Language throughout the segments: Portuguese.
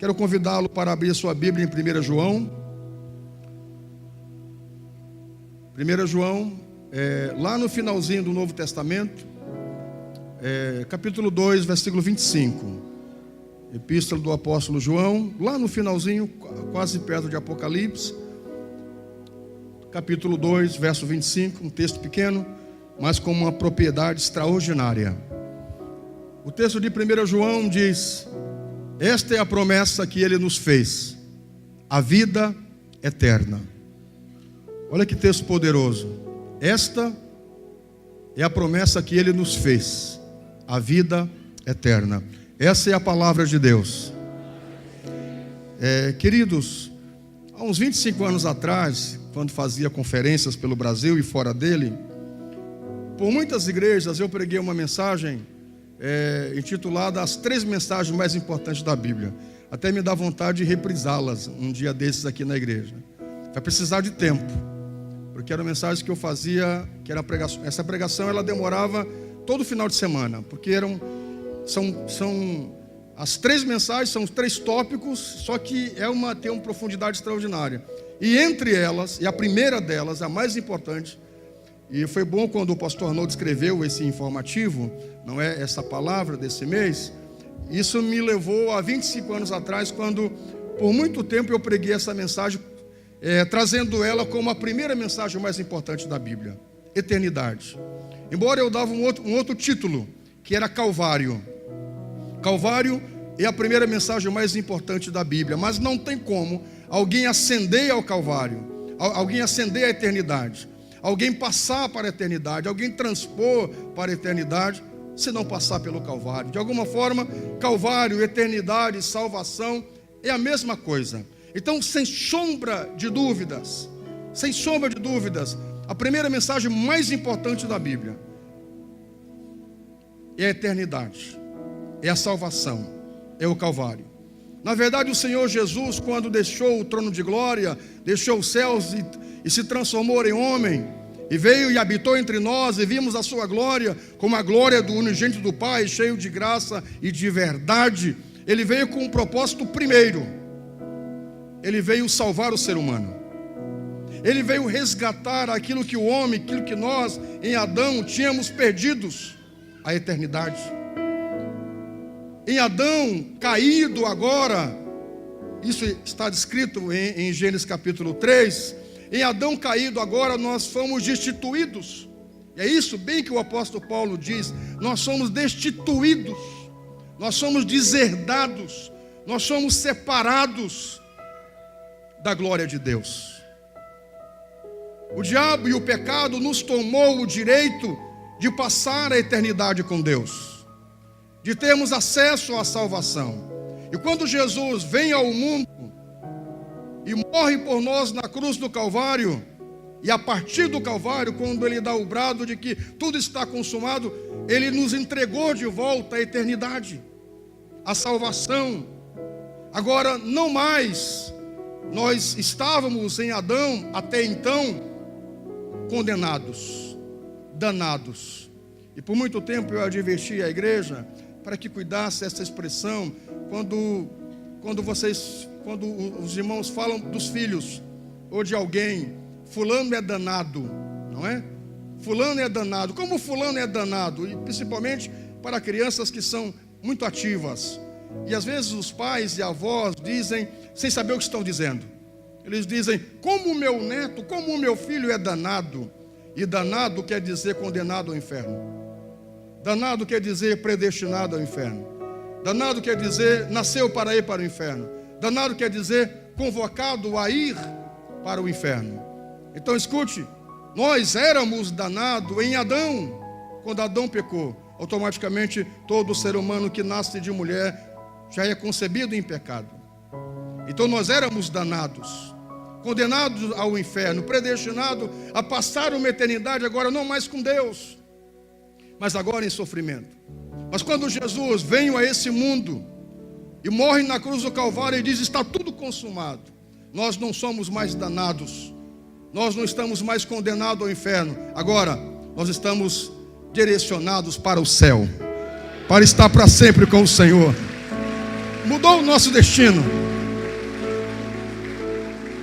Quero convidá-lo para abrir a sua Bíblia em 1 João. 1 João, lá no finalzinho do Novo Testamento, capítulo 2, versículo 25. Epístola do apóstolo João, lá no finalzinho, quase perto de Apocalipse. Capítulo 2, verso 25, um texto pequeno, mas com uma propriedade extraordinária. O texto de 1 João diz: esta é a promessa que ele nos fez, a vida eterna. Olha que texto poderoso. Esta é a promessa que ele nos fez, a vida eterna. Essa é a palavra de Deus. Queridos, há uns 25 anos atrás, quando fazia conferências pelo Brasil e fora dele, por muitas igrejas eu preguei uma mensagem intitulada As 3 mensagens mais importantes da Bíblia. Até me dá vontade de reprisá-las um dia desses aqui na igreja. Vai precisar de tempo, porque era uma mensagem que eu fazia, que era pregação. Essa pregação ela demorava todo final de semana, porque são as 3 mensagens, são os 3 tópicos, só que tem uma profundidade extraordinária. E entre elas, e a primeira delas, a mais importante, e foi bom quando o pastor Arnoldo escreveu esse informativo, não é essa palavra desse mês, isso me levou a 25 anos atrás, quando por muito tempo eu preguei essa mensagem, trazendo ela como a primeira mensagem mais importante da Bíblia, eternidade. Embora eu dava um outro título, que era Calvário. Calvário é a primeira mensagem mais importante da Bíblia, mas não tem como alguém ascender ao Calvário, alguém ascender à eternidade, alguém passar para a eternidade, alguém transpor para a eternidade, se não passar pelo Calvário. De alguma forma, Calvário, eternidade, salvação é a mesma coisa. Então, sem sombra de dúvidas, a primeira mensagem mais importante da Bíblia é a eternidade, é a salvação, é o Calvário. Na verdade, o Senhor Jesus, quando deixou o trono de glória, deixou os céus e se transformou em homem, e veio e habitou entre nós, e vimos a sua glória, como a glória do unigênito do Pai, cheio de graça e de verdade. Ele veio com um propósito primeiro. Ele veio salvar o ser humano. Ele veio resgatar aquilo que o homem, aquilo que nós, em Adão, tínhamos perdidos, a eternidade. Em Adão caído agora, isso está descrito em Gênesis capítulo 3, em Adão caído agora nós fomos destituídos. E é isso bem que o apóstolo Paulo diz, nós somos destituídos, nós somos deserdados, nós somos separados da glória de Deus. O diabo e o pecado nos tomou o direito de passar a eternidade com Deus, de termos acesso à salvação. E quando Jesus vem ao mundo e morre por nós na cruz do Calvário, e a partir do Calvário, quando ele dá o brado de que tudo está consumado, ele nos entregou de volta a eternidade, a salvação. Agora, não mais nós estávamos em Adão, até então, condenados, danados. E por muito tempo eu adverti a igreja para que cuidasse essa expressão, quando os irmãos falam dos filhos, ou de alguém, fulano é danado, não é? Fulano é danado. Como fulano é danado? E principalmente para crianças que são muito ativas. E às vezes os pais e avós dizem, sem saber o que estão dizendo. Eles dizem, como o meu neto, como o meu filho é danado. E danado quer dizer condenado ao inferno. Danado quer dizer predestinado ao inferno. Danado quer dizer nasceu para ir para o inferno. Danado quer dizer convocado a ir para o inferno. Então escute, nós éramos danados em Adão. Quando Adão pecou, automaticamente todo ser humano que nasce de mulher já é concebido em pecado. Então nós éramos danados, condenados ao inferno, predestinados a passar uma eternidade agora não mais com Deus, mas agora em sofrimento. Mas quando Jesus vem a esse mundo e morre na cruz do Calvário e diz, está tudo consumado, nós não somos mais danados, nós não estamos mais condenados ao inferno, agora nós estamos direcionados para o céu, para estar para sempre com o Senhor. mudou o nosso destino.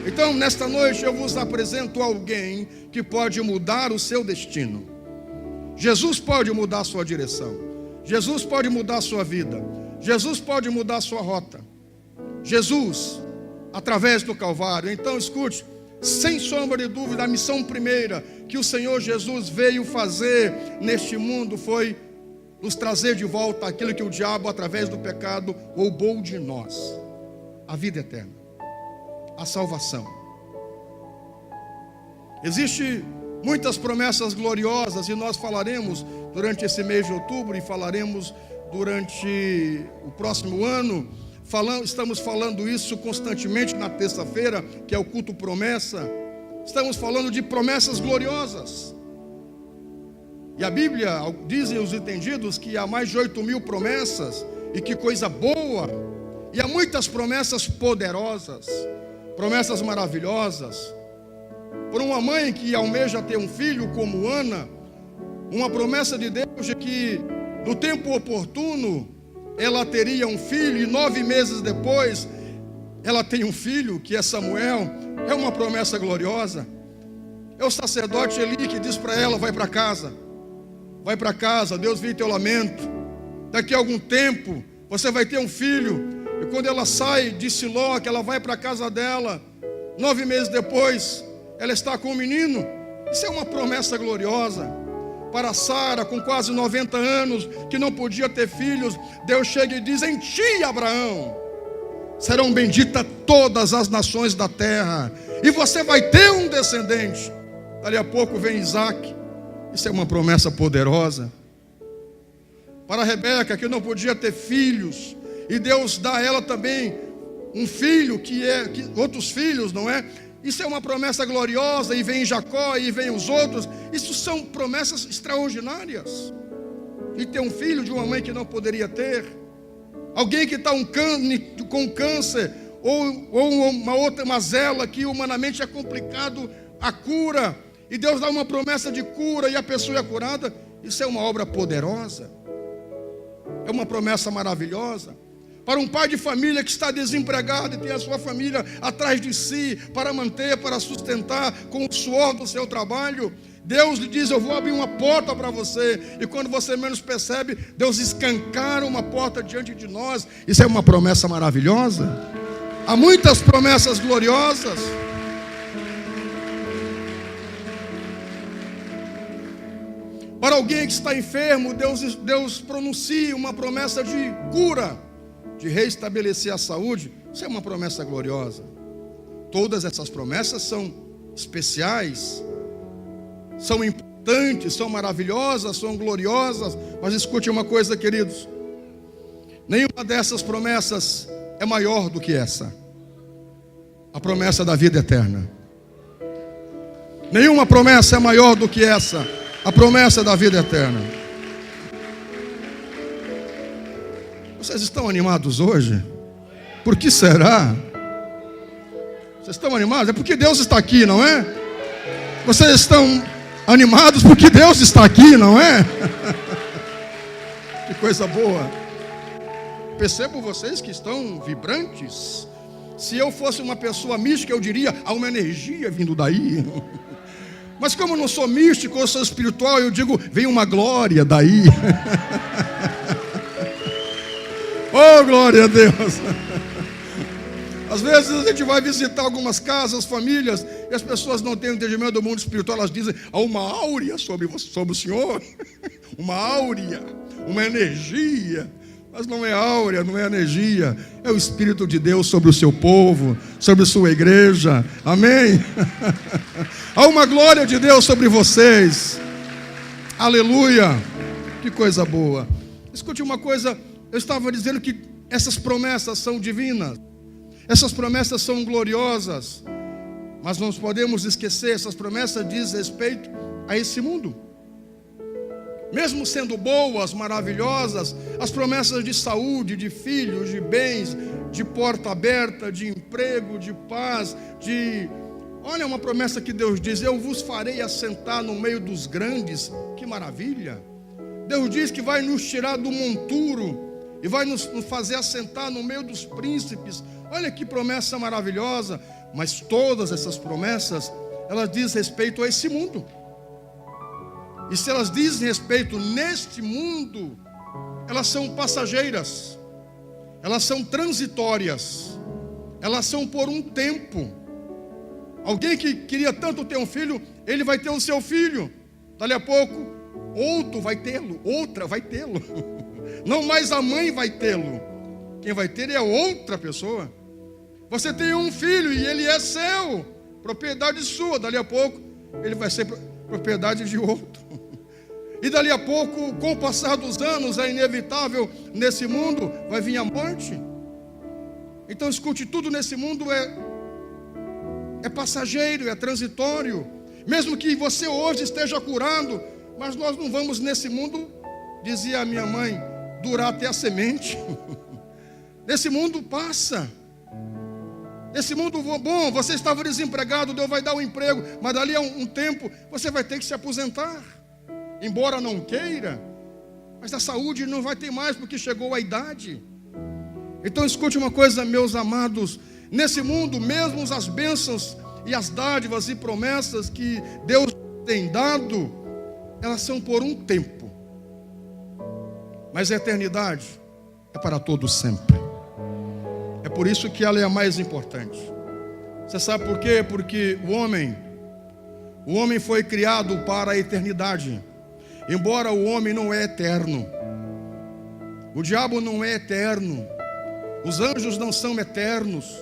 Então, nesta noite eu vos apresento alguém que pode mudar o seu destino. Jesus pode mudar a sua direção. Jesus pode mudar a sua vida. Jesus pode mudar a sua rota. Jesus, através do Calvário. Então escute, sem sombra de dúvida, a missão primeira que o Senhor Jesus veio fazer neste mundo foi nos trazer de volta aquilo que o diabo, através do pecado, roubou de nós: a vida eterna, a salvação. Existem muitas promessas gloriosas, e nós falaremos durante esse mês de outubro, e falaremos durante o próximo ano. Estamos falando isso constantemente na terça-feira, que é o culto promessa. Estamos falando de promessas gloriosas. E a Bíblia, dizem os entendidos, que há mais de 8.000 promessas, e que coisa boa. E há muitas promessas poderosas, promessas maravilhosas. Por uma mãe que almeja ter um filho como Ana, uma promessa de Deus de que no tempo oportuno ela teria um filho, e 9 meses depois ela tem um filho, que é Samuel. É uma promessa gloriosa. É o sacerdote Eli que diz para ela: vai para casa, Deus viu teu lamento, daqui a algum tempo você vai ter um filho. E quando ela sai de Siló, que ela vai para a casa dela, 9 meses depois ela está com um menino. Isso é uma promessa gloriosa. Para Sara, com quase 90 anos, que não podia ter filhos, Deus chega e diz: em ti, Abraão, serão benditas todas as nações da terra, e você vai ter um descendente. Dali a pouco vem Isaac. Isso é uma promessa poderosa. Para Rebeca, que não podia ter filhos, e Deus dá a ela também um filho, outros filhos, não é? Isso é uma promessa gloriosa. E vem Jacó, e vem os outros. Isso são promessas extraordinárias. E ter um filho de uma mãe que não poderia ter. Alguém que está com câncer, ou uma outra mazela que humanamente é complicado a cura, e Deus dá uma promessa de cura, e a pessoa é curada. Isso é uma obra poderosa. É uma promessa maravilhosa. Para um pai de família que está desempregado e tem a sua família atrás de si, para manter, para sustentar com o suor do seu trabalho, Deus lhe diz: eu vou abrir uma porta para você. E quando você menos percebe, Deus escancara uma porta diante de nós. Isso é uma promessa maravilhosa. Há muitas promessas gloriosas. Para alguém que está enfermo, Deus pronuncia uma promessa de cura, de reestabelecer a saúde. Isso é uma promessa gloriosa. Todas essas promessas são especiais, são importantes, são maravilhosas, são gloriosas. Mas escute uma coisa, queridos: nenhuma dessas promessas é maior do que essa, a promessa da vida eterna. Nenhuma promessa é maior do que essa, a promessa da vida eterna. Vocês estão animados hoje? Por que será? Vocês estão animados? É porque Deus está aqui, não é? Vocês estão animados porque Deus está aqui, não é? Que coisa boa. Percebo vocês que estão vibrantes. Se eu fosse uma pessoa mística, eu diria: há uma energia vindo daí. Mas como eu não sou místico, eu sou espiritual, eu digo: vem uma glória daí. Oh, glória a Deus. Às vezes a gente vai visitar algumas casas, famílias, e as pessoas não têm o entendimento do mundo espiritual. Elas dizem: há uma áurea sobre o Senhor. Uma áurea, uma energia. Mas não é áurea, não é energia. É o Espírito de Deus sobre o seu povo, sobre a sua igreja. Amém? Há uma glória de Deus sobre vocês. Aleluia. Que coisa boa. Escute uma coisa. Eu estava dizendo que essas promessas são divinas, essas promessas são gloriosas, mas não podemos esquecer, essas promessas dizem respeito a esse mundo. Mesmo sendo boas, maravilhosas, as promessas de saúde, de filhos, de bens, de porta aberta, de emprego, de paz, olha uma promessa que Deus diz: eu vos farei assentar no meio dos grandes. Que maravilha! Deus diz que vai nos tirar do monturo e vai nos fazer assentar no meio dos príncipes. Olha que promessa maravilhosa. Mas todas essas promessas, elas dizem respeito a esse mundo. E se elas dizem respeito neste mundo, elas são passageiras, elas são transitórias, elas são por um tempo. Alguém que queria tanto ter um filho, ele vai ter o seu filho. Dali a pouco, outro vai tê-lo, outra vai tê-lo. Não mais a mãe vai tê-lo. Quem vai ter é outra pessoa. Você tem um filho e ele é seu, propriedade sua. Dali a pouco, ele vai ser propriedade de outro. E dali a pouco, com o passar dos anos, é inevitável nesse mundo, vai vir a morte. Então escute, tudo nesse mundo é passageiro, é transitório. Mesmo que você hoje esteja curado, mas nós não vamos nesse mundo, dizia a minha mãe, durar até a semente. Nesse mundo passa. Nesse mundo, bom, você estava desempregado, Deus vai dar um emprego, mas dali a um tempo você vai ter que se aposentar. Embora não queira, mas a saúde não vai ter mais porque chegou a idade. Então escute uma coisa, meus amados, nesse mundo, mesmo as bênçãos e as dádivas e promessas que Deus tem dado, elas são por um tempo. Mas a eternidade é para todos sempre. É por isso que ela é a mais importante. Você sabe por quê? Porque o homem foi criado para a eternidade. Embora o homem não é eterno, o diabo não é eterno, os anjos não são eternos,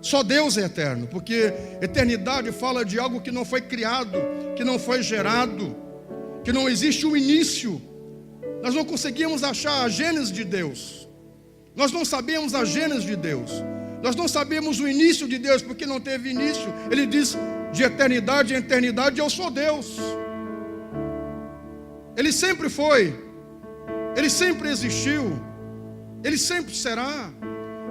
só Deus é eterno, porque eternidade fala de algo que não foi criado, que não foi gerado, que não existe um início. Nós não conseguimos achar a gênese de Deus, nós não sabemos a gênese de Deus, nós não sabemos o início de Deus, porque não teve início. Ele diz, de eternidade em eternidade eu sou Deus. Ele sempre foi, Ele sempre existiu, Ele sempre será.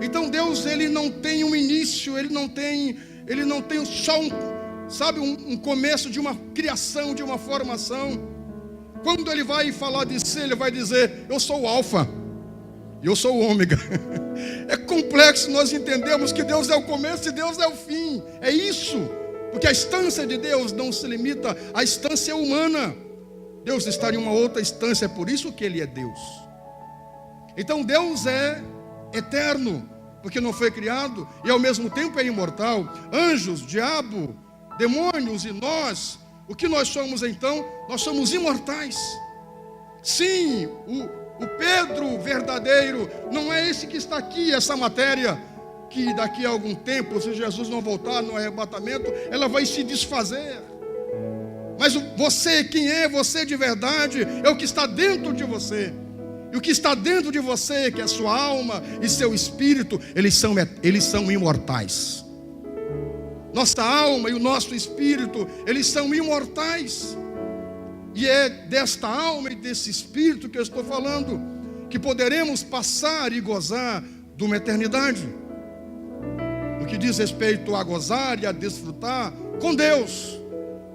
Então Deus, Ele não tem um início, Ele não tem só um começo de uma criação, de uma formação. Quando Ele vai falar de si, Ele vai dizer, eu sou o alfa, e eu sou o ômega. É complexo nós entendemos que Deus é o começo e Deus é o fim. É isso, porque a instância de Deus não se limita à instância humana. Deus está em uma outra instância, é por isso que Ele é Deus. Então Deus é eterno, porque não foi criado, e ao mesmo tempo é imortal. Anjos, diabo, demônios e nós, o que nós somos então? Nós somos imortais. Sim, o Pedro verdadeiro não é esse que está aqui, essa matéria, que daqui a algum tempo, se Jesus não voltar no arrebatamento, ela vai se desfazer. Mas você, quem é você de verdade, é o que está dentro de você. E o que está dentro de você, que é a sua alma e seu espírito, eles são imortais. Nossa alma e o nosso espírito, eles são imortais. E é desta alma e desse espírito que eu estou falando, que poderemos passar e gozar de uma eternidade. No que diz respeito a gozar e a desfrutar com Deus,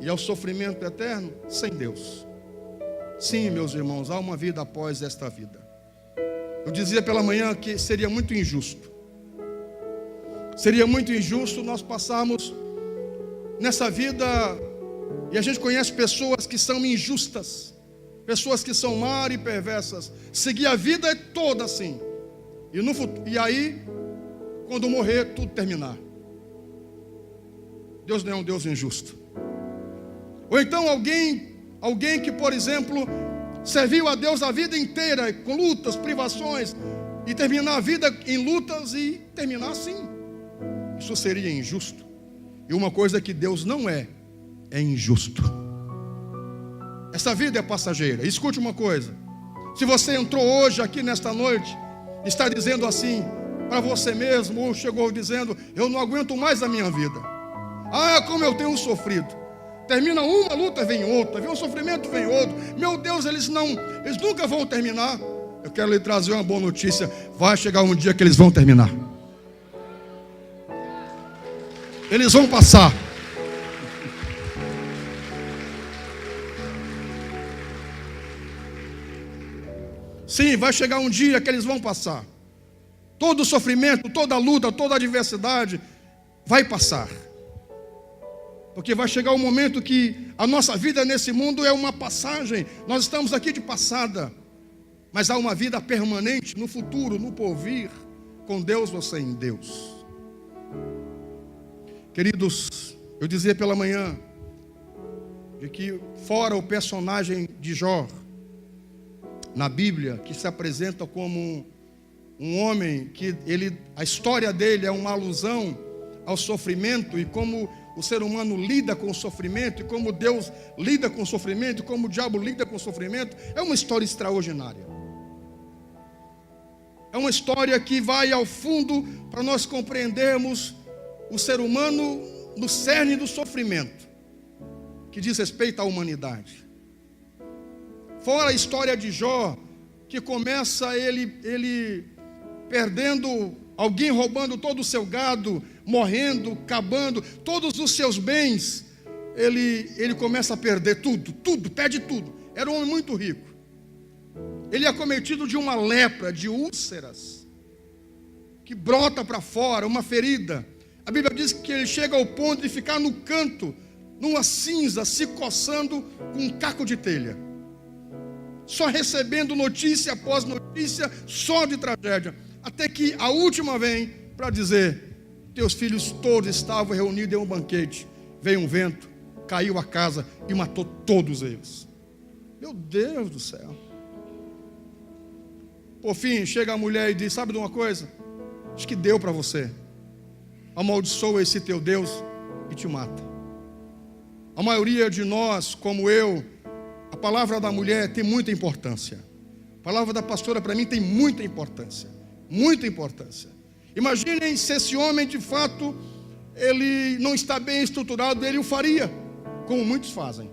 e ao sofrimento eterno sem Deus. Sim, meus irmãos, há uma vida após esta vida. Eu dizia pela manhã que seria muito injusto. Seria muito injusto nós passarmos nessa vida, e a gente conhece pessoas que são injustas, pessoas que são más e perversas, seguir a vida toda assim, e aí, quando morrer, tudo terminar. Deus não é um Deus injusto. Ou então alguém que, por exemplo, serviu a Deus a vida inteira, com lutas, privações, e terminar a vida em lutas e terminar assim. Isso seria injusto. E uma coisa que Deus não é injusto. Essa vida é passageira. Escute uma coisa, se você entrou hoje aqui nesta noite, está dizendo assim para você mesmo, ou chegou dizendo, eu não aguento mais a minha vida, como eu tenho sofrido. Termina uma luta, vem outra, vem um sofrimento, vem outro. Meu Deus, eles nunca vão terminar. Eu quero lhe trazer uma boa notícia. Vai chegar um dia que eles vão terminar. Eles vão passar. Sim, vai chegar um dia que eles vão passar. Todo o sofrimento, toda a luta, toda a adversidade vai passar. Porque vai chegar um momento que a nossa vida nesse mundo é uma passagem. Nós estamos aqui de passada. Mas há uma vida permanente no futuro, no porvir, com Deus ou sem Deus. Queridos, eu dizia pela manhã, de que fora o personagem de Jó, na Bíblia, que se apresenta como um homem que a história dele é uma alusão ao sofrimento, e como o ser humano lida com o sofrimento, e como Deus lida com o sofrimento, e como o diabo lida com o sofrimento, é uma história extraordinária. É uma história que vai ao fundo para nós compreendermos o ser humano no cerne do sofrimento, que diz respeito à humanidade. Fora a história de Jó, que começa ele perdendo, alguém roubando todo o seu gado, morrendo, acabando, todos os seus bens, ele começa a perder tudo, perde tudo. Era um homem muito rico. Ele é acometido de uma lepra, de úlceras, que brota para fora, uma ferida. A Bíblia diz que ele chega ao ponto de ficar no canto, numa cinza, se coçando com um caco de telha, só recebendo notícia após notícia, só de tragédia, até que a última vem para dizer: teus filhos todos estavam reunidos em um banquete, veio um vento, caiu a casa e matou todos eles. Meu Deus do céu. Por fim, chega a mulher e diz: sabe de uma coisa? Acho que deu para você. Amaldiçoa esse teu Deus e te mata. A maioria de nós, como eu, a palavra da mulher tem muita importância. A palavra da pastora para mim tem muita importância. Muita importância. Imaginem se esse homem de fato, ele não está bem estruturado, ele o faria, como muitos fazem.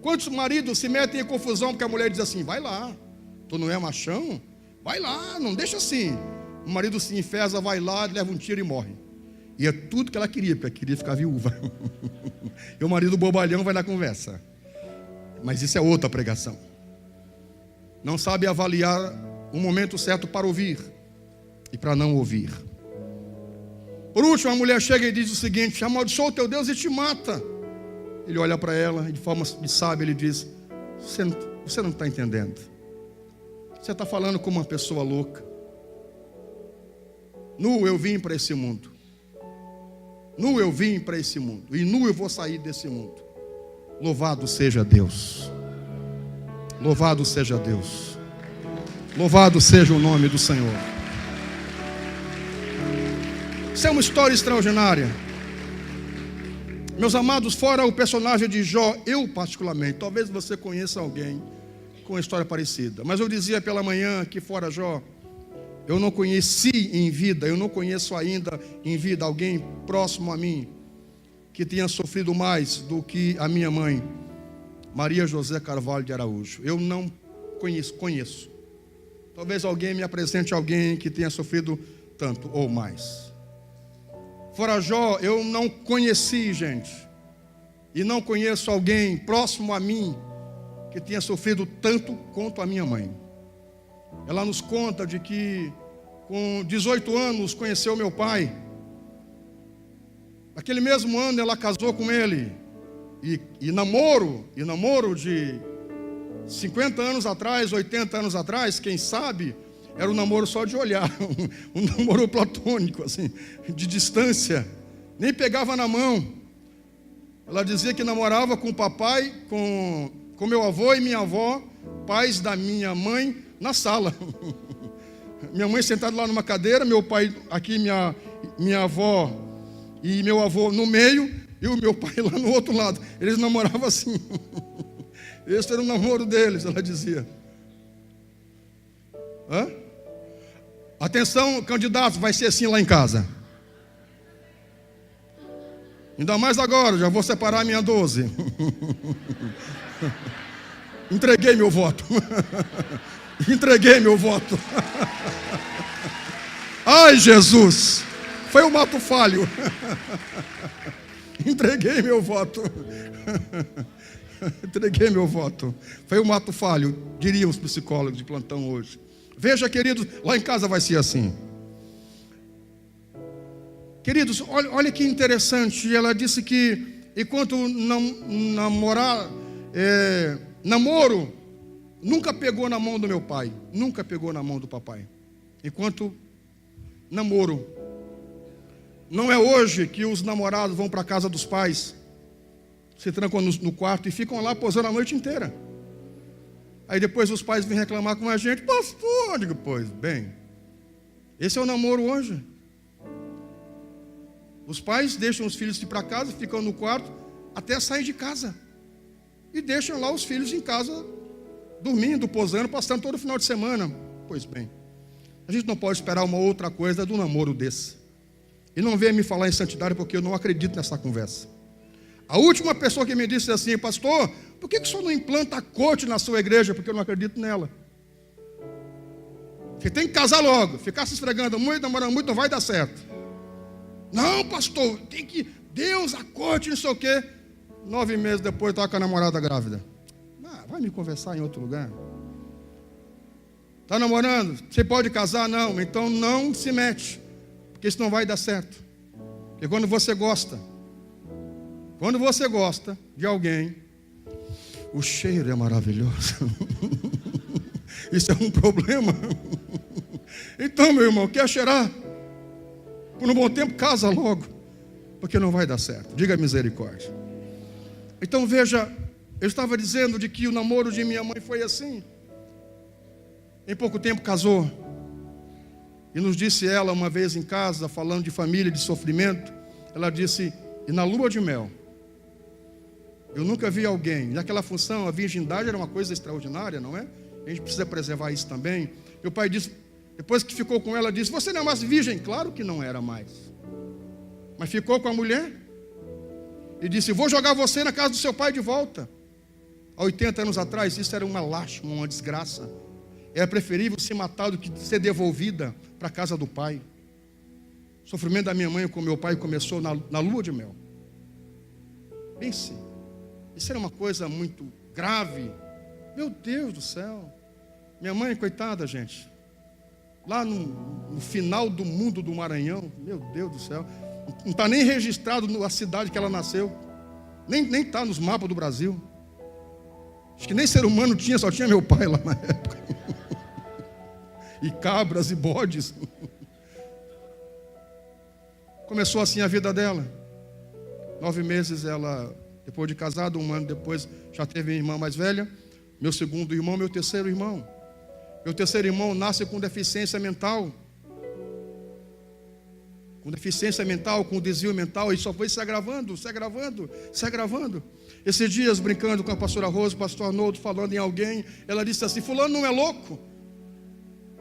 Quantos maridos se metem em confusão porque a mulher diz assim: vai lá, tu não é machão? Vai lá, não deixa assim. O marido se enfesa, vai lá, leva um tiro e morre. E é tudo que ela queria, porque ela queria ficar viúva. E o marido bobalhão vai na conversa. Mas isso é outra pregação. Não sabe avaliar o momento certo para ouvir e para não ouvir. Por último, a mulher chega e diz o seguinte: amaldiçoa o teu Deus e te mata. Ele olha para ela e de forma de sábio ele diz: você não está entendendo. Você está falando como uma pessoa louca. Nu eu vim para esse mundo. Nu eu vim para esse mundo. E nu eu vou sair desse mundo. Louvado seja Deus. Louvado seja Deus. Louvado seja o nome do Senhor. Isso é uma história extraordinária. Meus amados, fora o personagem de Jó, eu particularmente, talvez você conheça alguém com uma história parecida, mas eu dizia pela manhã que fora Jó, eu não conheci em vida, eu não conheço ainda em vida alguém próximo a mim que tenha sofrido mais do que a minha mãe, Maria José Carvalho de Araújo. Eu não conheço. Talvez alguém me apresente alguém que tenha sofrido tanto ou mais. Fora Jó, eu não conheci, gente, e não conheço alguém próximo a mim que tenha sofrido tanto quanto a minha mãe. Ela nos conta de que com 18 anos conheceu meu pai. Naquele mesmo ano ela casou com ele. E namoro de 50 anos atrás, 80 anos atrás, quem sabe, era um namoro só de olhar, um namoro platônico, assim, de distância. Nem pegava na mão. Ela dizia que namorava com o papai, com meu avô e minha avó, pais da minha mãe, na sala. Minha mãe sentada lá numa cadeira, meu pai aqui, minha avó e meu avô no meio, e o meu pai lá no outro lado. Eles namoravam assim. Esse era o namoro deles, ela dizia. Hã? Atenção, candidatos, vai ser assim lá em casa. Ainda mais agora, já vou separar a minha 12. Entreguei meu voto. Entreguei meu voto. Ai, Jesus, foi um ato falho. Entreguei meu voto. Entreguei meu voto. Foi um ato falho, diriam os psicólogos de plantão hoje. Veja, queridos, lá em casa vai ser assim. Queridos, olha que interessante. Ela disse que enquanto namoro, nunca pegou na mão do meu pai, nunca pegou na mão do papai. Enquanto namoro. Não é hoje que os namorados vão para a casa dos pais, se trancam no quarto e ficam lá posando a noite inteira. Aí depois os pais vêm reclamar com a gente: pastor, eu digo, pois bem, esse é o namoro hoje. Os pais deixam os filhos ir para casa, ficam no quarto até sair de casa. E deixam lá os filhos em casa, dormindo, posando, passando todo final de semana. Pois bem, a gente não pode esperar uma outra coisa do namoro desse. E não venha me falar em santidade, porque eu não acredito nessa conversa. A última pessoa que me disse assim: pastor, por que o senhor não implanta a corte na sua igreja? Porque eu não acredito nela. Você tem que casar logo. Ficar se esfregando muito, namorando muito, não vai dar certo. Não, pastor, tem que... Deus, a corte, não sei o quê. 9 meses depois, estava com a namorada grávida. Vai me conversar em outro lugar. Está namorando? Você pode casar? Não. Então não se mete, porque isso não vai dar certo. Porque quando você gosta de alguém, o cheiro é maravilhoso. Isso é um problema. Então, meu irmão, quer cheirar? Por um bom tempo, casa logo, porque não vai dar certo. Diga misericórdia. Então veja, eu estava dizendo de que o namoro de minha mãe foi assim. Em pouco tempo casou. E nos disse ela uma vez em casa, falando de família, de sofrimento, ela disse: e na lua de mel, eu nunca vi alguém, naquela função, a virgindade era uma coisa extraordinária, não é? A gente precisa preservar isso também. Meu pai disse, depois que ficou com ela, disse: você não é mais virgem? Claro que não era mais. Mas ficou com a mulher e disse: vou jogar você na casa do seu pai de volta. Há 80 anos atrás, isso era uma lástima, uma desgraça. Era preferível ser matado que ser devolvida para a casa do pai. O sofrimento da minha mãe com meu pai começou na lua de mel. Pense, isso era uma coisa muito grave. Meu Deus do céu. Minha mãe, coitada, gente, lá no final do mundo do Maranhão, meu Deus do céu, não está nem registrado na cidade que ela nasceu, nem está nos mapas do Brasil. Acho que nem ser humano tinha, só tinha meu pai lá na época. E cabras e bodes. Começou assim a vida dela. 9 meses ela, depois de casada, 1 ano depois, já teve irmã mais velha. Meu segundo irmão, meu terceiro irmão. Meu terceiro irmão nasce com deficiência mental. Com deficiência mental, com desvio mental, e só foi se agravando, se agravando, se agravando. Esses dias, brincando com a pastora Rose, o pastor Arnoldo, falando em alguém, ela disse assim: fulano não é louco.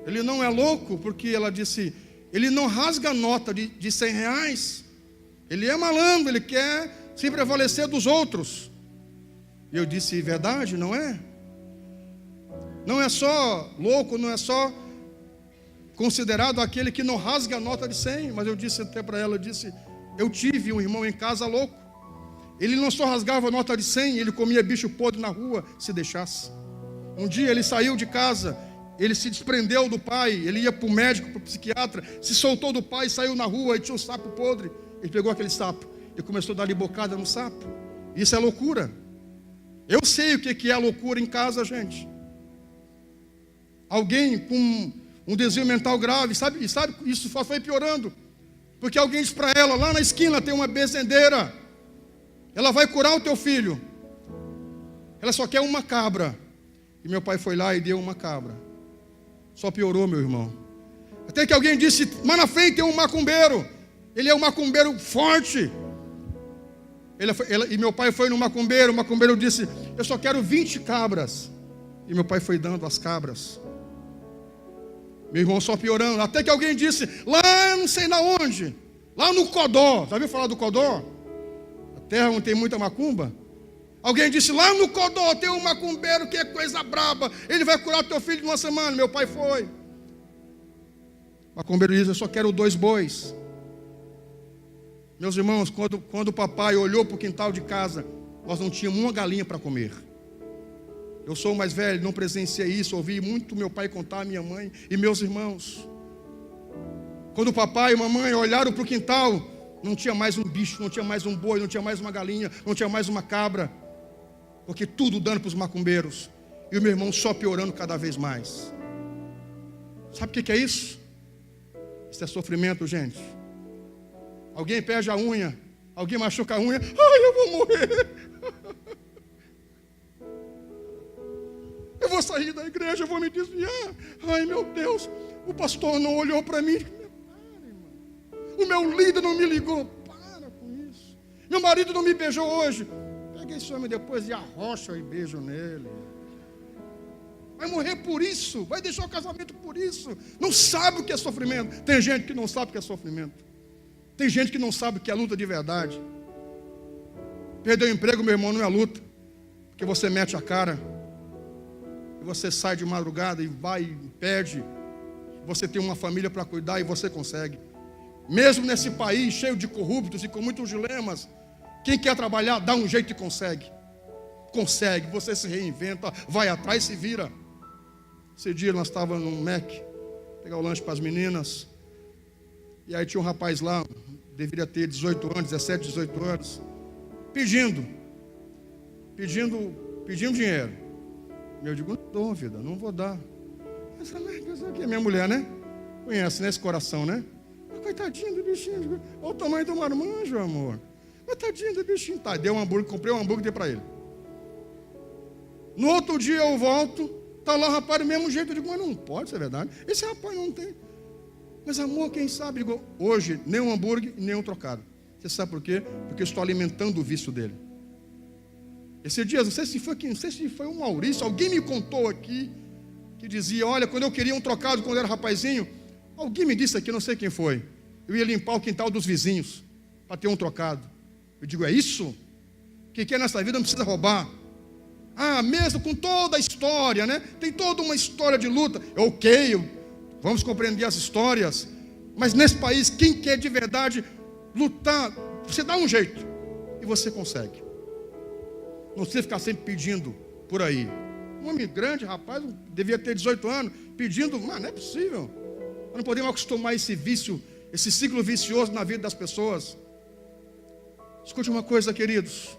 Ele não é louco, porque ela disse, ele não rasga nota de 100 reais. Ele é malandro, ele quer se prevalecer dos outros. E eu disse: verdade, não é? Não é só louco, não é só considerado aquele que não rasga a nota de 100. Mas eu disse até para ela, eu disse: eu tive um irmão em casa louco. Ele não só rasgava a nota de 100, ele comia bicho podre na rua, se deixasse. Um dia ele saiu de casa, ele se desprendeu do pai, ele ia para o médico, para o psiquiatra, se soltou do pai, saiu na rua e tinha um sapo podre. Ele pegou aquele sapo e começou a dar-lhe bocada no sapo. Isso é loucura. Eu sei o que é loucura em casa, gente. Alguém com um desvio mental grave, sabe, isso só foi piorando, porque alguém disse para ela: lá na esquina tem uma benzendeira, ela vai curar o teu filho, ela só quer uma cabra. E meu pai foi lá e deu uma cabra. Só piorou, meu irmão. Até que alguém disse: mas na frente tem um macumbeiro, ele é um macumbeiro forte. E meu pai foi no macumbeiro, o macumbeiro disse: eu só quero 20 cabras. E meu pai foi dando as cabras. Meu irmão só piorando, até que alguém disse: lá não sei na onde, lá no Codó. Já ouviu falar do Codó? A terra onde tem muita macumba. Alguém disse: lá no Codó tem um macumbeiro que é coisa braba, ele vai curar teu filho em 1 semana. Meu pai foi. O macumbeiro disse: eu só quero 2 bois. Meus irmãos, quando o papai olhou para o quintal de casa, nós não tínhamos uma galinha para comer. Eu sou o mais velho, não presenciei isso, ouvi muito meu pai contar, minha mãe e meus irmãos. Quando o papai e a mamãe olharam para o quintal, não tinha mais um bicho, não tinha mais um boi, não tinha mais uma galinha, não tinha mais uma cabra, porque tudo dando para os macumbeiros, e o meu irmão só piorando cada vez mais. Sabe o que é isso? Isso é sofrimento, gente. Alguém perde a unha, alguém machuca a unha, ai, eu vou morrer. Eu vou sair da igreja, eu vou me desviar. Ai, meu Deus, o pastor não olhou para mim. O meu líder não me ligou. Para com isso. Meu marido não me beijou hoje. Pega esse homem depois e arrocha e beijo nele. Vai morrer por isso. Vai deixar o casamento por isso. Não sabe o que é sofrimento. Tem gente que não sabe o que é sofrimento. Tem gente que não sabe o que é luta de verdade. Perder o emprego, meu irmão, não é luta. Porque você mete a cara. E você sai de madrugada e vai e perde. Você tem uma família para cuidar e você consegue. Mesmo nesse país cheio de corruptos e com muitos dilemas, quem quer trabalhar dá um jeito e consegue. Consegue, você se reinventa, vai atrás e se vira. Esse dia nós estávamos no Mac, pegar o lanche para as meninas. E aí tinha um rapaz lá, deveria ter 18 anos, 17, 18 anos, pedindo dinheiro. Eu digo, não dou, vida, não vou dar. Essa aqui é minha mulher, né? Conhece, né, esse coração, né? Coitadinho do bichinho. Olha o tamanho do marmanjo, amor. Coitadinho do bichinho. Tá, deu um hambúrguer, comprei um hambúrguer e dei para ele. No outro dia eu volto, tá lá o rapaz do mesmo jeito. Eu digo, mas não pode ser verdade. Esse rapaz não tem. Mas amor, quem sabe? Eu digo, hoje, nem um hambúrguer, nem um trocado. Você sabe por quê? Porque eu estou alimentando o vício dele. Esse dia, não sei se foi o Maurício, alguém me contou aqui, que dizia, olha, quando eu queria um trocado, quando eu era rapazinho, alguém me disse aqui, não sei quem foi, eu ia limpar o quintal dos vizinhos, para ter um trocado. Eu digo, é isso? Quem quer nessa vida não precisa roubar. Ah, mesmo com toda a história, né? Tem toda uma história de luta. Ok, vamos compreender as histórias, mas nesse país, quem quer de verdade lutar, você dá um jeito, e você consegue. Não precisa ficar sempre pedindo por aí. Um homem grande, rapaz, devia ter 18 anos, pedindo, mas não é possível. Nós não podemos acostumar esse vício, esse ciclo vicioso na vida das pessoas. Escute uma coisa, queridos.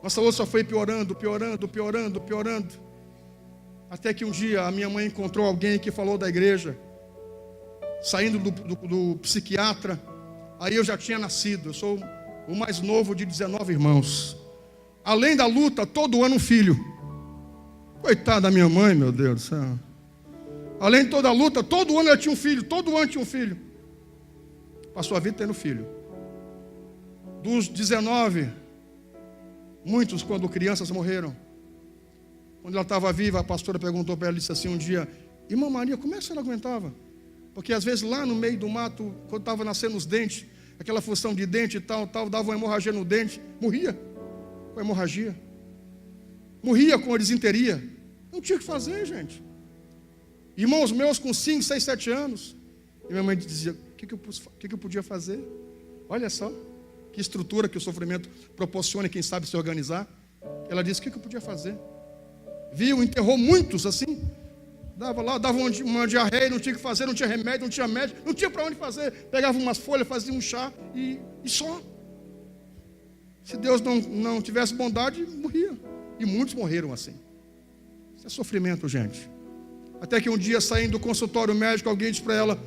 Nossa saúde só foi piorando. Até que um dia a minha mãe encontrou alguém que falou da igreja, saindo do psiquiatra. Aí eu já tinha nascido, eu sou o mais novo de 19 irmãos. Além da luta, todo ano um filho. Coitada da minha mãe, meu Deus do céu. Além de toda a luta, todo ano ela tinha um filho. Todo ano tinha um filho. Passou a vida tendo filho. Dos 19, muitos quando crianças morreram. Quando ela estava viva, a pastora perguntou para ela, disse assim um dia, irmã Maria, como é que a senhora aguentava? Porque às vezes lá no meio do mato, quando estava nascendo os dentes, aquela função de dente e tal, dava uma hemorragia no dente, morria com hemorragia. Morria com a desinteria. Não tinha o que fazer, gente. Irmãos meus com 5, 6, 7 anos. E minha mãe dizia, o que eu podia fazer? Olha só, que estrutura que o sofrimento proporciona, quem sabe se organizar. Ela disse, o que eu podia fazer? Viu, enterrou muitos assim. Dava uma diarreia, não tinha o que fazer, não tinha remédio, não tinha médico, não tinha para onde fazer. Pegava umas folhas, fazia um chá e só. Se Deus não tivesse bondade, morria. E muitos morreram assim. Isso é sofrimento, gente. Até que um dia, saindo do consultório médico, alguém disse para ela,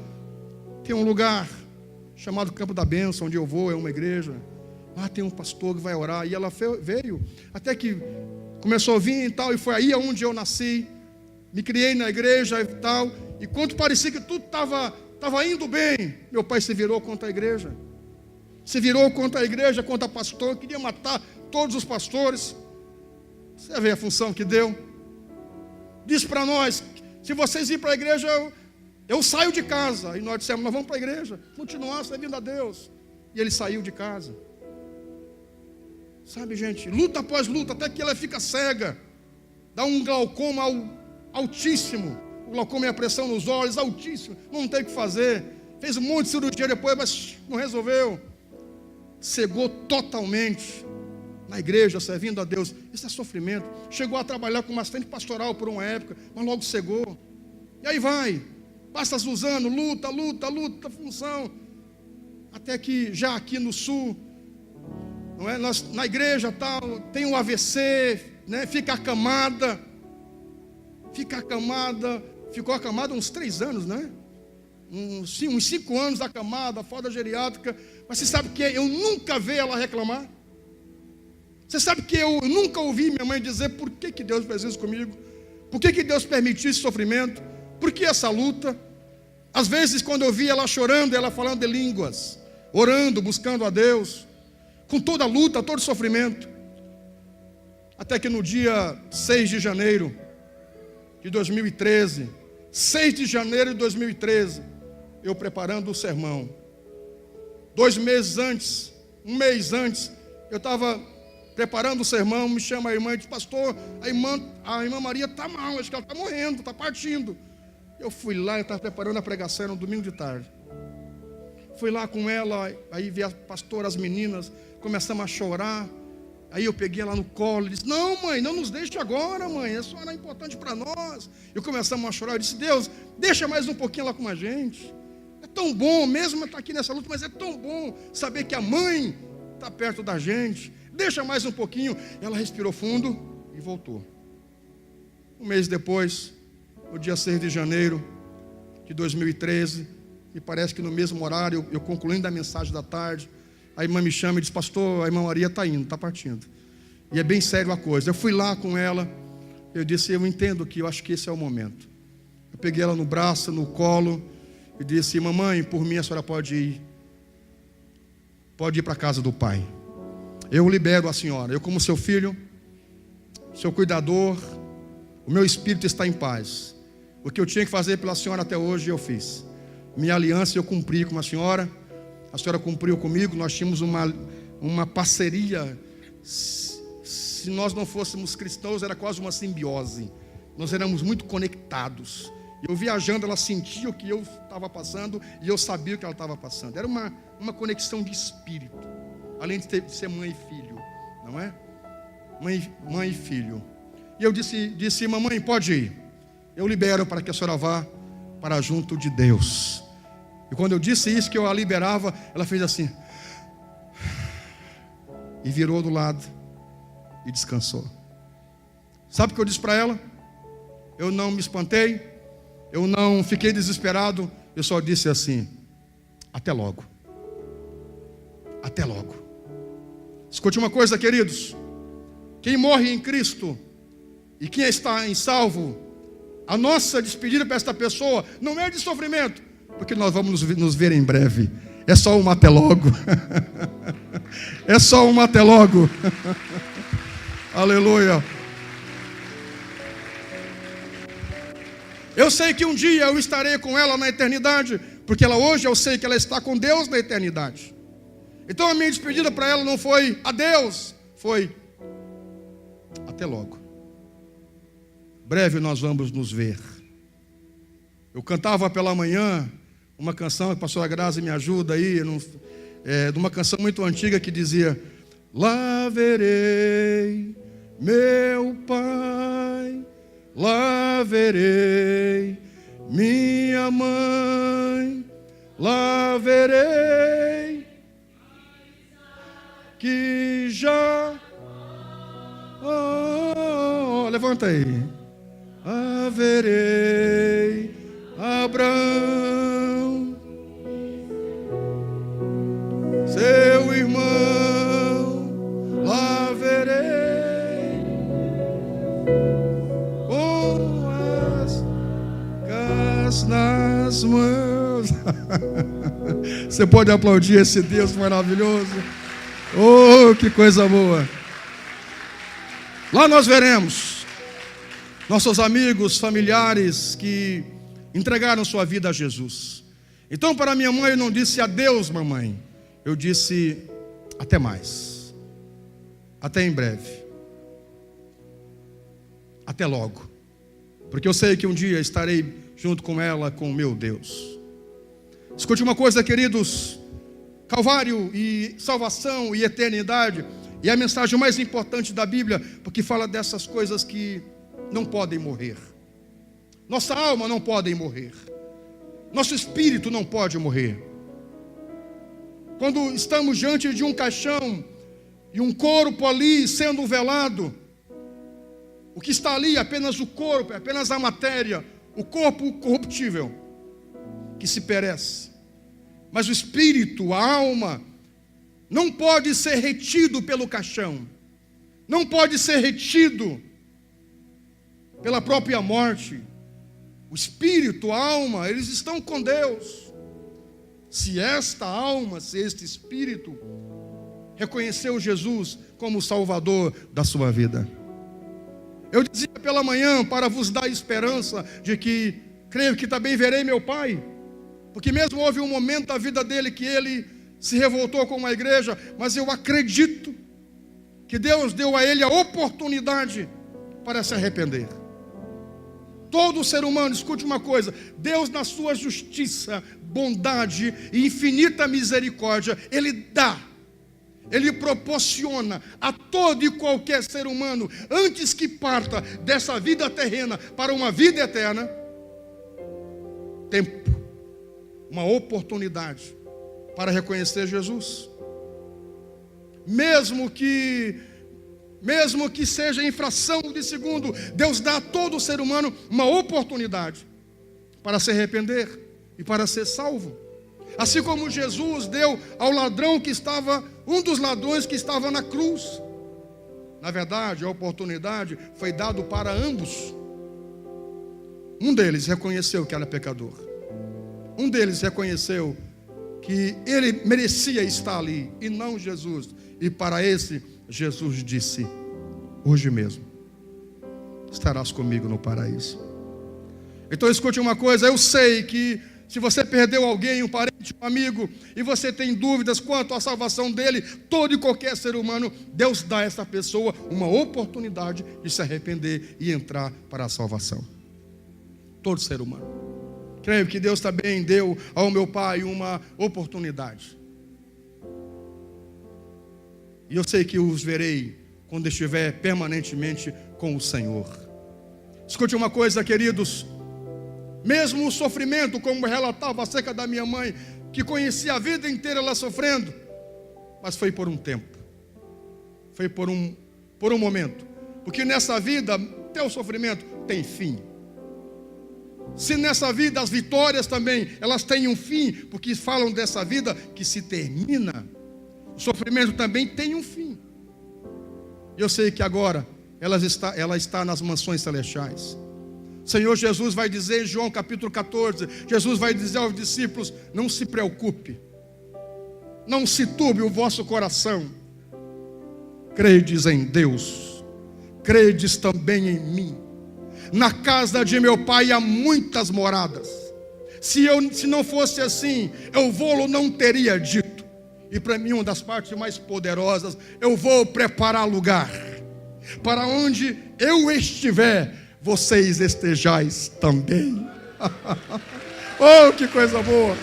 tem um lugar chamado Campo da Bênção, onde eu vou, é uma igreja. Lá tem um pastor que vai orar. E ela veio, até que começou a vir e tal, e foi aí onde eu nasci. Me criei na igreja e tal. E quando parecia que tudo estava indo bem, meu pai se virou contra a igreja. Se virou contra a igreja, contra o pastor, queria matar todos os pastores. Você vê a função que deu. Disse para nós, se vocês irem para a igreja, eu saio de casa. E nós dissemos, nós vamos para a igreja, continuar servindo a Deus. E ele saiu de casa. Sabe, gente, luta após luta, até que ela fica cega. Dá um glaucoma altíssimo. O glaucoma é a pressão nos olhos, altíssimo. Não tem o que fazer. Fez um monte de cirurgia depois, mas não resolveu. Cegou totalmente. na igreja, servindo a Deus. Isso é sofrimento. Chegou a trabalhar como assistente pastoral por uma época, mas logo cegou. E aí vai, passa os anos, luta, função. Até que já aqui no sul, não é? Nós, na igreja tal, tem um AVC, né? Fica acamada, ficou acamada uns 3 anos, né? Uns 5 anos acamada, fralda geriátrica. Mas você sabe que eu nunca vi ela reclamar? Você sabe que eu nunca ouvi minha mãe dizer por que Deus fez isso comigo? Por que Deus permitiu esse sofrimento? Por que essa luta? Às vezes quando eu via ela chorando, ela falando de línguas, orando, buscando a Deus, com toda a luta, todo o sofrimento. Até que no dia 6 de janeiro de 2013, 6 de janeiro de 2013, eu preparando o sermão. 2 meses antes, 1 mês antes, eu estava preparando o sermão, me chama a irmã e diz: pastor, a irmã Maria está mal, acho que ela está morrendo, está partindo. Eu fui lá, eu estava preparando a pregação, era um domingo de tarde. Fui lá com ela, aí vi a pastora, as meninas, começamos a chorar. Aí eu peguei ela no colo e disse: não, mãe, não nos deixe agora, mãe, a senhora é importante para nós. E começamos a chorar, eu disse: Deus, deixa mais um pouquinho lá com a gente. É tão bom, mesmo estar aqui nessa luta, mas é tão bom saber que a mãe está perto da gente. Deixa mais um pouquinho. Ela respirou fundo e voltou. 1 mês depois, no dia 6 de janeiro de 2013, e parece que no mesmo horário, eu concluindo a mensagem da tarde, a irmã me chama e diz: pastor, a irmã Maria está indo, está partindo. E é bem sério a coisa. Eu fui lá com ela, eu disse: eu entendo que eu acho que esse é o momento. Eu peguei ela no braço, no colo, e disse: mamãe, por mim a senhora pode ir para a casa do pai. Eu libero a senhora, eu como seu filho, seu cuidador, o meu espírito está em paz. O que eu tinha que fazer pela senhora até hoje eu fiz. Minha aliança eu cumpri com a senhora cumpriu comigo. Nós tínhamos uma parceria. Se nós não fôssemos cristãos, era quase uma simbiose. Nós éramos muito conectados. Eu viajando, ela sentia o que eu estava passando e eu sabia o que ela estava passando. Era uma conexão de espírito, além de ser mãe e filho, não é? Mãe e filho. E eu disse: mamãe, pode ir. Eu libero para que a senhora vá para junto de Deus. E quando eu disse isso, que eu a liberava, ela fez assim, e virou do lado e descansou. Sabe o que eu disse para ela? Eu não me espantei, eu não fiquei desesperado, eu só disse assim: até logo. Até logo. Escute uma coisa, queridos: quem morre em Cristo e quem está em salvo, a nossa despedida para esta pessoa não é de sofrimento, porque nós vamos nos ver em breve. É só um até logo. É só um até logo. Aleluia. Eu sei que um dia eu estarei com ela na eternidade, porque hoje eu sei que ela está com Deus na eternidade. Então a minha despedida para ela não foi adeus, foi até logo. Breve nós vamos nos ver. Eu cantava pela manhã uma canção, a pastora Grazi me ajuda aí, de uma canção muito antiga que dizia: lá verei meu pai, lá verei minha mãe, lá verei que já... levanta aí. Lá verei Abraão, seu irmão, lá verei com as garras nas mãos. Você pode aplaudir esse Deus maravilhoso? Oh, que coisa boa! Lá nós veremos nossos amigos, familiares que entregaram sua vida a Jesus. Então, para minha mãe, eu não disse adeus, mamãe. Eu disse até mais. Até em breve. Até logo. Porque eu sei que um dia estarei junto com ela, com o meu Deus. Escute uma coisa, queridos. Calvário e salvação e eternidade E é a mensagem mais importante da Bíblia, porque fala dessas coisas que não podem morrer. Nossa alma não pode morrer. Nosso espírito não pode morrer. Quando estamos diante de um caixão e um corpo ali sendo velado, o que está ali é apenas o corpo, é apenas a matéria, o corpo corruptível, que se perece. Mas o espírito, a alma, não pode ser retido pelo caixão, não pode ser retido pela própria morte. O espírito, a alma, eles estão com Deus. Se esta alma, se este espírito reconheceu Jesus como o Salvador da sua vida. Eu dizia pela manhã para vos dar esperança de que creio que também verei meu pai, porque mesmo houve um momento da vida dele que ele se revoltou com uma igreja, mas eu acredito que Deus deu a ele a oportunidade para se arrepender. Todo ser humano, escute uma coisa, Deus na sua justiça, bondade e infinita misericórdia, Ele dá, Ele proporciona a todo e qualquer ser humano, antes que parta dessa vida terrena para uma vida eterna, tempo, uma oportunidade para reconhecer Jesus. Mesmo que seja em fração de segundo, Deus dá a todo ser humano uma oportunidade para se arrepender e para ser salvo. Assim como Jesus deu ao ladrão que estava, um dos ladrões que estava na cruz. Na verdade, a oportunidade foi dada para ambos. Um deles reconheceu que era pecador. Um deles reconheceu que ele merecia estar ali e não Jesus. E para esse, Jesus disse: hoje mesmo estarás comigo no paraíso. Então escute uma coisa, eu sei que se você perdeu alguém, um parente, um amigo, e você tem dúvidas quanto à salvação dele, todo e qualquer ser humano, Deus dá a essa pessoa uma oportunidade de se arrepender e entrar para a salvação. Todo ser humano. Creio que Deus também deu ao meu pai uma oportunidade. E eu sei que os verei quando estiver permanentemente com o Senhor. Escute uma coisa, queridos. Mesmo o sofrimento, como relatava acerca da minha mãe, que conhecia a vida inteira ela sofrendo, mas foi por um tempo. Foi por um momento. Porque nessa vida, teu sofrimento tem fim. Se nessa vida as vitórias também, elas têm um fim, porque falam dessa vida que se termina, o sofrimento também tem um fim. Eu sei que agora ela está nas mansões celestiais. O Senhor Jesus vai dizer em João capítulo 14, Jesus vai dizer aos discípulos: não se preocupe, não se turbe o vosso coração, credes em Deus, credes também em mim. Na casa de meu pai há muitas moradas. Se não fosse assim, eu vou-lo não teria dito. E para mim, uma das partes mais poderosas: eu vou preparar lugar, para onde eu estiver, vocês estejais também. Oh, que coisa boa!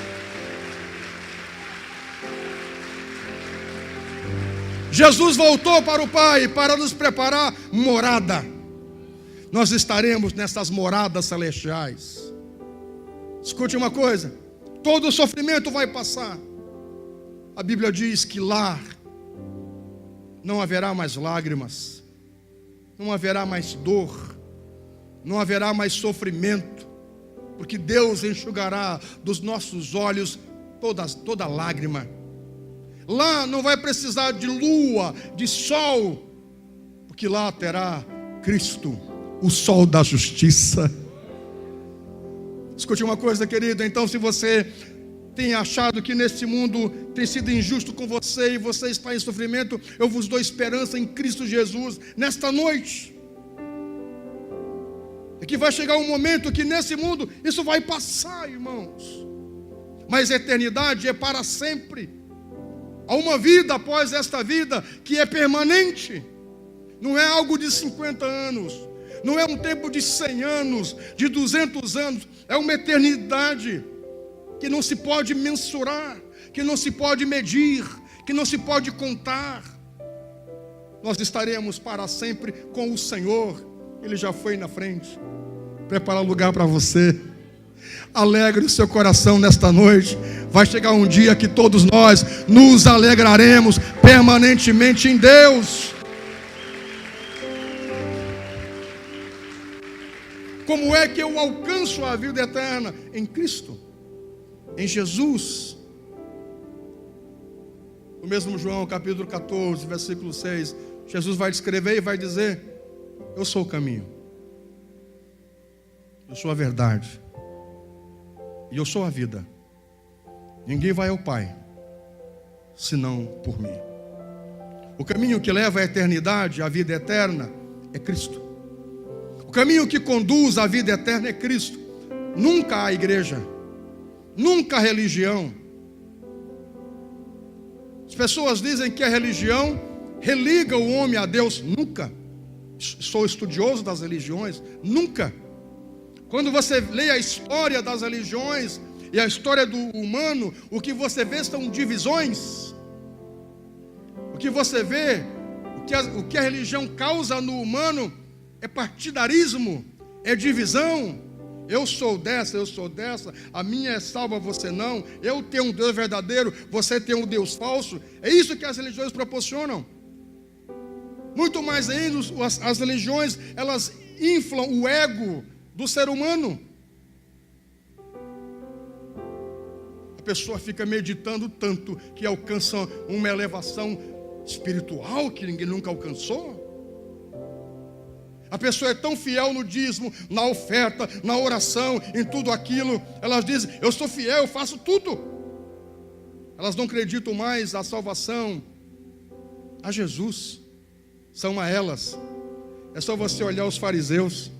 Jesus voltou para o Pai para nos preparar morada. Nós estaremos nessas moradas celestiais. Escute uma coisa: todo o sofrimento vai passar. A Bíblia diz que lá não haverá mais lágrimas, não haverá mais dor, não haverá mais sofrimento, porque Deus enxugará dos nossos olhos toda lágrima. Lá não vai precisar de lua, de sol, porque lá terá Cristo, o sol da justiça. Escute uma coisa, querido. Então, se você tem achado que neste mundo tem sido injusto com você e você está em sofrimento, eu vos dou esperança em Cristo Jesus nesta noite. É que vai chegar um momento que nesse mundo isso vai passar, irmãos, mas a eternidade é para sempre. Há uma vida após esta vida que é permanente. Não é algo de 50 anos, não é um tempo de 100 anos, de 200 anos, é uma eternidade que não se pode mensurar, que não se pode medir, que não se pode contar. nós estaremos para sempre com o Senhor. Ele já foi na frente, preparar lugar para você. Alegre o seu coração nesta noite. Vai chegar um dia que todos nós nos alegraremos permanentemente em Deus. Como é que eu alcanço a vida eterna? Em Cristo, em Jesus. O mesmo João capítulo 14, versículo 6, Jesus vai descrever e vai dizer: eu sou o caminho, eu sou a verdade e eu sou a vida. Ninguém vai ao Pai senão por mim. O caminho que leva à eternidade, à vida eterna, é Cristo. O caminho que conduz à vida eterna é Cristo. Nunca a igreja, nunca a religião. As pessoas dizem que a religião religa o homem a Deus. Nunca. Sou estudioso das religiões. Nunca. Quando você lê a história das religiões e a história do humano, o que você vê são divisões. O que você vê, o que a religião causa no humano é partidarismo, é divisão. Eu sou dessa, a minha é salva, você não. Eu tenho um Deus verdadeiro, você tem um Deus falso. É isso que as religiões proporcionam. Muito mais ainda, as religiões, elas inflam o ego do ser humano. A pessoa fica meditando tanto que alcança uma elevação espiritual que ninguém nunca alcançou. A pessoa é tão fiel no dízimo, na oferta, na oração, em tudo aquilo. Elas dizem: eu sou fiel, eu faço tudo. Elas não acreditam mais à salvação, a Jesus. São a elas. É só você olhar os fariseus.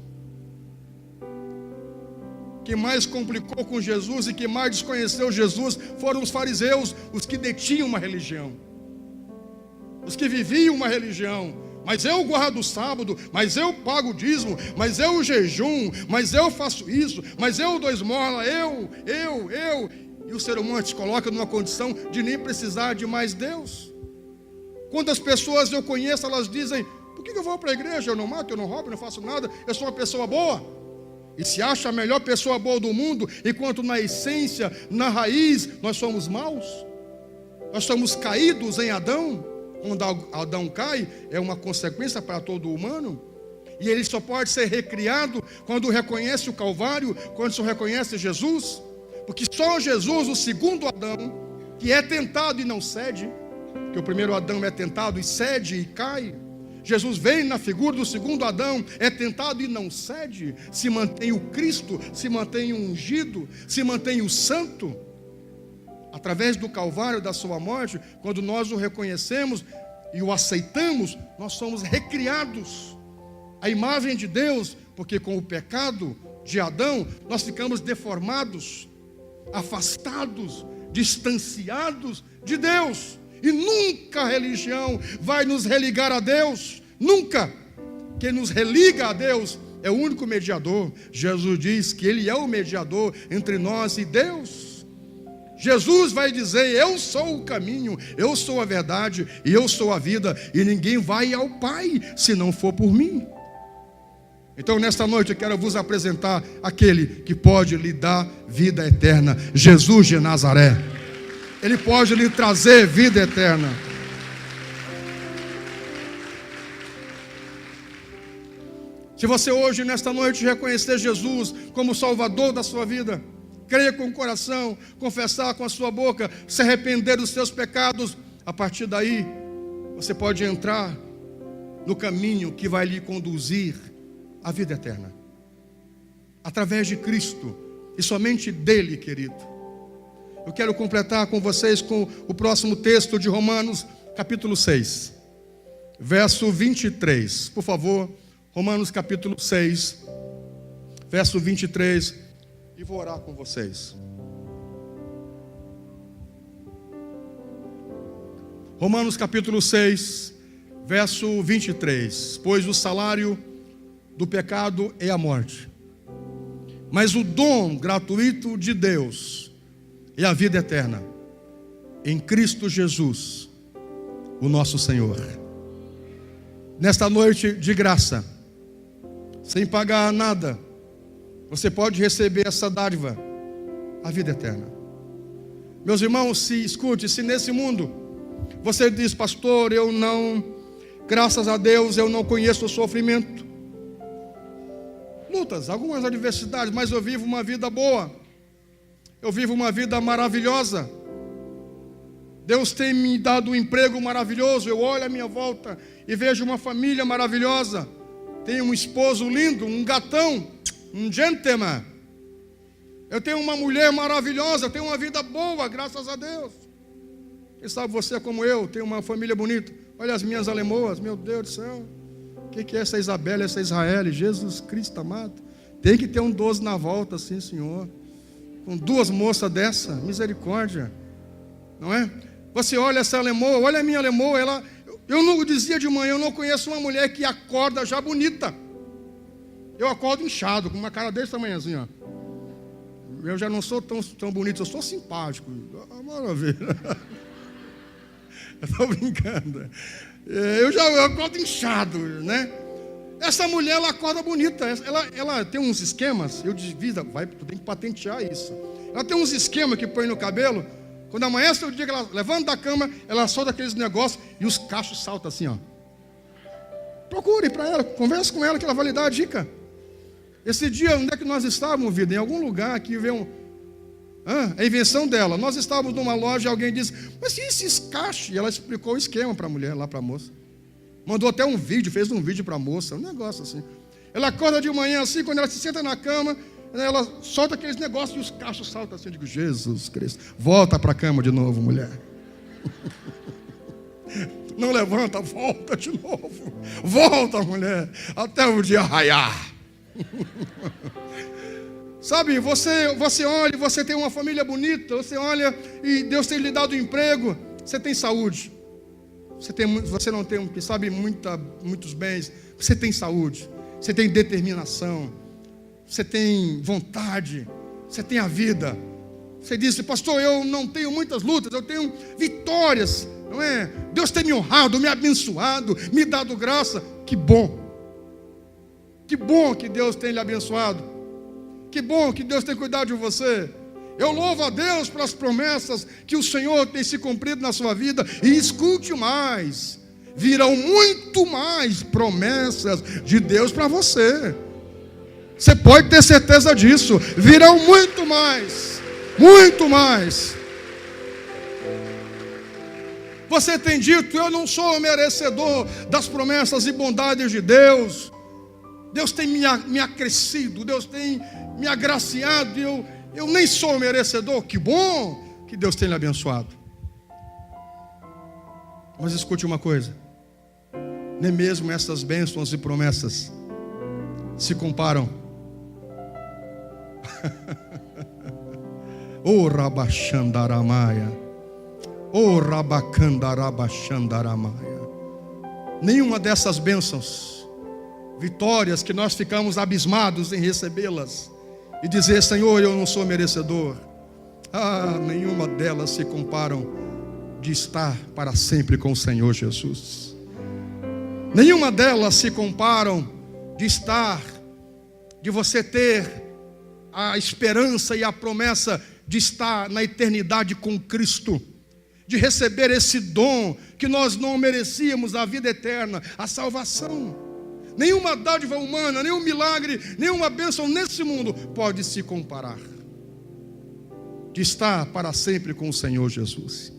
Quem mais complicou com Jesus e que mais desconheceu Jesus foram os fariseus, os que detinham uma religião, os que viviam uma religião. Mas eu guardo o sábado, mas eu pago o dízimo, mas eu jejum, mas eu faço isso, mas eu dou esmola, eu. E o ser humano se coloca numa condição de nem precisar de mais Deus. Quantas pessoas eu conheço, elas dizem: por que eu vou para a igreja? Eu não mato, eu não roubo, eu não faço nada, eu sou uma pessoa boa. E se acha a melhor pessoa boa do mundo, enquanto na essência, na raiz, nós somos maus. Nós somos caídos em Adão. Quando Adão cai, é uma consequência para todo humano. E ele só pode ser recriado quando reconhece o Calvário, quando só reconhece Jesus. Porque só Jesus, o segundo Adão, que é tentado e não cede, porque o primeiro Adão é tentado e cede e cai. Jesus vem na figura do segundo Adão, é tentado e não cede, se mantém o Cristo, se mantém o ungido, se mantém o santo. Através do Calvário, da sua morte, quando nós o reconhecemos e o aceitamos, nós somos recriados à imagem de Deus, porque com o pecado de Adão, nós ficamos deformados, afastados, distanciados de Deus. E nunca a religião vai nos religar a Deus, nunca. Quem nos religa a Deus é o único mediador. Jesus diz que Ele é o mediador entre nós e Deus. Jesus vai dizer: eu sou o caminho, eu sou a verdade e eu sou a vida, e ninguém vai ao Pai se não for por mim. Então nesta noite eu quero vos apresentar aquele que pode lhe dar vida eterna, Jesus de Nazaré. Ele pode lhe trazer vida eterna. Se você hoje, nesta noite, reconhecer Jesus como Salvador da sua vida, crer com o coração, confessar com a sua boca, se arrepender dos seus pecados, a partir daí, você pode entrar no caminho que vai lhe conduzir à vida eterna. Através de Cristo, e somente dele, querido. Eu quero completar com vocês com o próximo texto de Romanos, capítulo 6, verso 23. Por favor, Romanos capítulo 6, verso 23, e vou orar com vocês. Romanos capítulo 6, verso 23. Pois o salário do pecado é a morte, mas o dom gratuito de Deus é a vida eterna em Cristo Jesus, o nosso Senhor. nesta noite de graça, sem pagar nada, você pode receber essa dádiva, a vida eterna. Meus irmãos, se nesse mundo você diz: pastor, graças a Deus, eu não conheço o sofrimento, lutas, algumas adversidades, mas eu vivo uma vida boa, eu vivo uma vida maravilhosa, Deus tem me dado um emprego maravilhoso, eu olho à minha volta e vejo uma família maravilhosa, tenho um esposo lindo, um gatão, um gentleman, eu tenho uma mulher maravilhosa, eu tenho uma vida boa, graças a Deus. Quem sabe você, como eu, tem uma família bonita. Olha as minhas alemoas, meu Deus do céu. O que é essa Isabela, essa Israel? Jesus Cristo amado. Tem que ter um 12 na volta, sim, Senhor. Com duas moças dessa, misericórdia. Não é? Você olha essa alemoa, olha a minha alemoa. Eu não dizia de manhã, eu não conheço uma mulher que acorda já bonita. Eu acordo inchado, com uma cara desse tamanhozinho, ó. Eu já não sou tão bonito, eu sou simpático. Maravilha. Eu estou brincando. Eu acordo inchado, né? Essa mulher, ela acorda bonita. Ela tem uns esquemas. Eu disse: vida, tu tem que patentear isso. Ela tem uns esquemas que põe no cabelo. Quando amanhece o dia que ela levanta da cama, ela solta aqueles negócios e os cachos saltam assim, ó. Procure para ela, converse com ela que ela vai lhe dar a dica. Esse dia, onde é que nós estávamos, vida? Em algum lugar que veio a invenção dela. Nós estávamos numa loja e alguém disse: mas e esses cachos? E ela explicou o esquema para a mulher, lá para a moça. Mandou até um vídeo, fez um vídeo para a moça, um negócio assim. Ela acorda de manhã assim, quando ela se senta na cama, ela solta aqueles negócios e os cachos saltam assim. Eu digo: Jesus Cristo, volta para a cama de novo, mulher. Não levanta, volta de novo. Volta, mulher, até o dia raiar. Sabe, você olha, você tem uma família bonita, você olha e Deus tem lhe dado um emprego, você tem saúde, você não tem, sabe, muitos bens, você tem saúde, você tem determinação, você tem vontade, você tem a vida. Você diz: pastor, eu não tenho muitas lutas, eu tenho vitórias, não é? Deus tem me honrado, me abençoado, me dado graça. Que bom! Que bom que Deus tem lhe abençoado. Que bom que Deus tem cuidado de você. Eu louvo a Deus pelas promessas que o Senhor tem se cumprido na sua vida. E escute mais: virão muito mais promessas de Deus para você. Você pode ter certeza disso. Virão muito mais. Muito mais. Você tem dito: eu não sou merecedor das promessas e bondades de Deus. Deus tem me acrescido, Deus tem me agraciado, eu nem sou merecedor. Que bom que Deus tem lhe abençoado. Mas escute uma coisa: nem mesmo essas bênçãos e promessas se comparam. O Rabachandaramaia, o Rabacandarabachandaramaia. Nenhuma dessas bênçãos, vitórias que nós ficamos abismados em recebê-las e dizer: Senhor, eu não sou merecedor, nenhuma delas se comparam de estar para sempre com o Senhor Jesus. Nenhuma delas se comparam de você ter a esperança e a promessa de estar na eternidade com Cristo, de receber esse dom que nós não merecíamos, a vida eterna, a salvação. Nenhuma dádiva humana, nenhum milagre, nenhuma bênção nesse mundo pode se comparar de estar para sempre com o Senhor Jesus,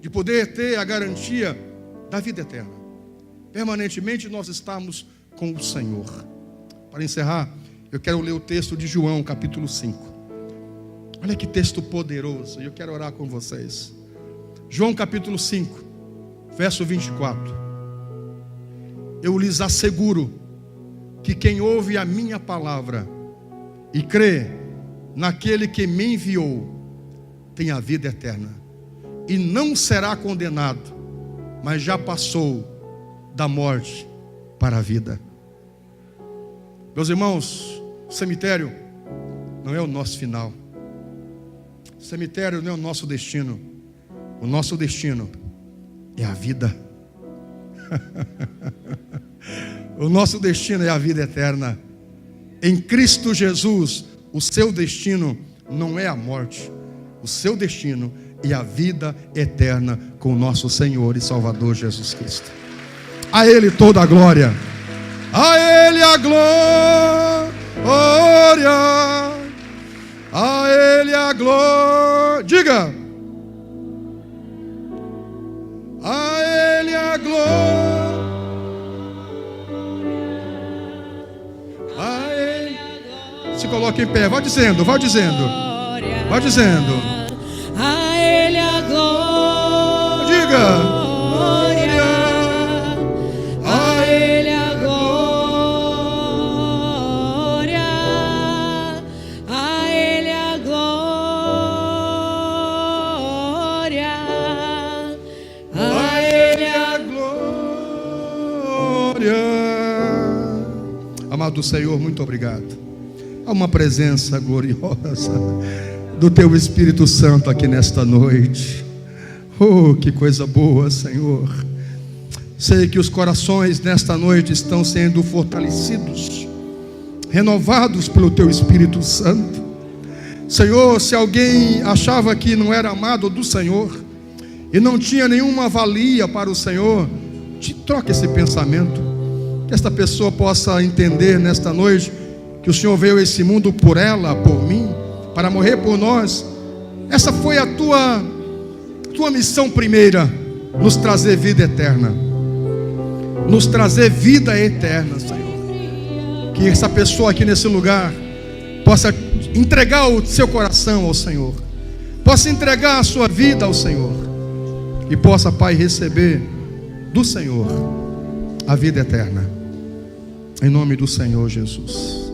de poder ter a garantia da vida eterna. Permanentemente nós estamos com o Senhor. Para encerrar, eu quero ler o texto de João, capítulo 5. Olha que texto poderoso, e eu quero orar com vocês. João capítulo 5, verso 24. Eu lhes asseguro que quem ouve a minha palavra e crê naquele que me enviou tem a vida eterna e não será condenado, mas já passou da morte para a vida. Meus irmãos, o cemitério não é o nosso final. O cemitério não é o nosso destino. O nosso destino é a vida. O nosso destino é a vida eterna. Em Cristo Jesus, o seu destino não é a morte. O seu destino é a vida eterna com o nosso Senhor e Salvador Jesus Cristo. A Ele toda a glória. A Ele a glória. A Ele a glória. Diga. A Ele a glória. A Ele. Se coloque em pé. Vai dizendo, vai dizendo. Vai dizendo. A Ele a glória. Diga. A Ele a glória. A Ele a glória. A Ele a glória. Amado Senhor, muito obrigado. Há uma presença gloriosa do Teu Espírito Santo aqui nesta noite. Oh, que coisa boa, Senhor. Sei que os corações nesta noite estão sendo fortalecidos, renovados pelo Teu Espírito Santo. Senhor, se alguém achava que não era amado do Senhor e não tinha nenhuma valia para o Senhor, troque esse pensamento. Que esta pessoa possa entender nesta noite que o Senhor veio a esse mundo por ela, por mim, para morrer por nós. Essa foi a tua missão primeira, nos trazer vida eterna. Nos trazer vida eterna, Senhor. Que essa pessoa aqui nesse lugar possa entregar o seu coração ao Senhor, possa entregar a sua vida ao Senhor, e possa, Pai, receber do Senhor a vida eterna, em nome do Senhor Jesus.